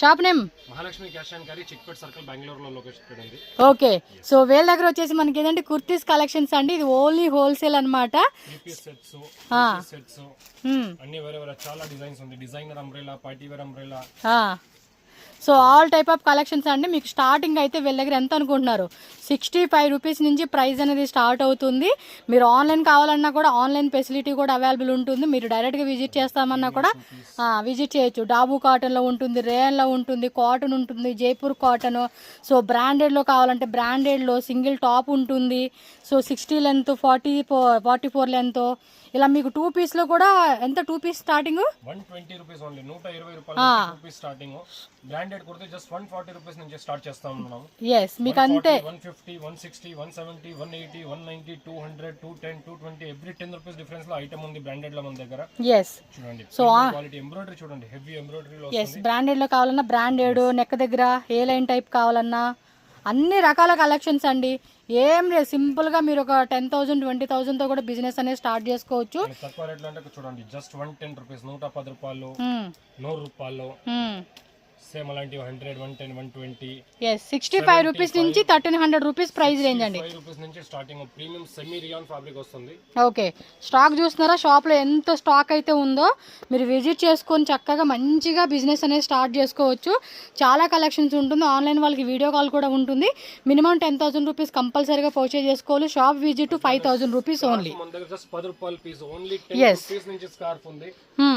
Shop name Mahalakshmi cash and carry Chickpet circle బెంగళూరులో location ఉంది. Okay, so వీళ్ళ దగ్గర వచ్చేసి మనకి ఏంటంటే కుర్తీస్ కలెక్షన్స్ అండి. ఇది ఓన్లీ హోల్సేల్ అనమాట. అన్ని వేరే వేరే చాలా డిజైన్స్ ఉంది. Designer umbrella, party wear umbrella, so all type of collections అండి. మీకు స్టార్టింగ్ అయితే వీళ్ళ దగ్గర ఎంత అనుకుంటున్నారు, 65 రూపీస్ నుంచి ప్రైస్ అనేది స్టార్ట్ అవుతుంది. మీరు ఆన్లైన్ కావాలన్నా కూడా ఆన్లైన్ ఫెసిలిటీ కూడా అవైలబుల్ ఉంటుంది. మీరు డైరెక్ట్గా విజిట్ చేస్తామన్నా కూడా విజిట్ చేయొచ్చు. డాబు కాటన్లో ఉంటుంది, రేయన్లో ఉంటుంది, కాటన్ ఉంటుంది, జైపూర్ కాటన్. సో బ్రాండెడ్లో కావాలంటే బ్రాండెడ్లో సింగిల్ టాప్ ఉంటుంది. సో 60 లెంత్, 44 లెంత్, ఇలా మీకు 2 పీస్లో కూడా ఎంత 2 పీస్ స్టార్టింగ్ 120 రూపీస్ ఓన్లీ, 120 రూపాయలు 2 piece starting. Branded kurte just 140 rupees నుంచి స్టార్ట్ చేస్తాం మనం. yes మీకు అంతే 150, 160, 170, 180, 190, 200, 210, 220 ఎవ్రీ 10 రూపీస్ డిఫరెన్స్ లో ఐటమ్ ఉంది బ్రాండెడ్ లో మన దగ్గర. yes చూడండి, సో క్వాలిటీ ఎంబ్రాయిడరీ చూడండి, హెవీ ఎంబ్రాయిడరీ లో వస్తుంది. yes బ్రాండెడ్ లో కావాలన్నా బ్రాండెడ్, నెక్ దగ్గర ఏ లైన్ టైప్ కావాలన్నా అన్ని రకాల కలెక్షన్స్ అండి. ఏం లేదు, సింపుల్ గా మీరు ఒక 10,000, 20,000 తో కూడా బిజినెస్ అనేది స్టార్ట్ చేసుకోవచ్చు. తక్కువ రేట్ లో అంటే చూడండి, జస్ట్ 110 రూపీస్, 110 రూపాయలు, 100 రూపాయలు, సేమ్ అలాంటి 100, 110, 120. yes 65 రూపీస్ నుంచి 1300 రూపీస్ ప్రైస్ రేంజ్ అండి. 5 రూపీస్ నుంచి starting premium semi rayon fabric వస్తుంది. ఓకే, స్టాక్ చూస్తున్నారా షాప్ లో ఎంత స్టాక్ అయితే ఉందో. మీరు విజిట్ చేసుకొని చక్కగా మంచిగా బిజినెస్ అనేది స్టార్ట్ చేసుకోవచ్చు. చాలా కలెక్షన్స్ ఉంటుంది. ఆన్లైన్ వాళ్ళకి వీడియో కాల్ కూడా ఉంటుంది. మినిమం 10,000 రూపీస్ కంపల్సరీగా పర్చేజ్ చేసుకోవాలి. Shop visit 5,000 rupees only. మన దగ్గర జస్ట్ 10 రూపాయల పీస్ ఓన్లీ 10 రూపీస్ నుంచి స్కార్ఫ్ ఉంది.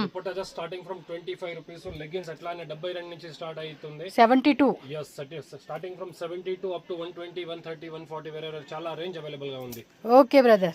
ఇప్పుడు just starting from 25 rupees. Leggings అట్లానే 72 నుంచి స్టార్ట్ అవుతుంది. 72. yes starting from 72 up to 120, 130, 140 వేరే చాలా రేంజ్ అవైలబుల్ గా ఉంది. Okay brother.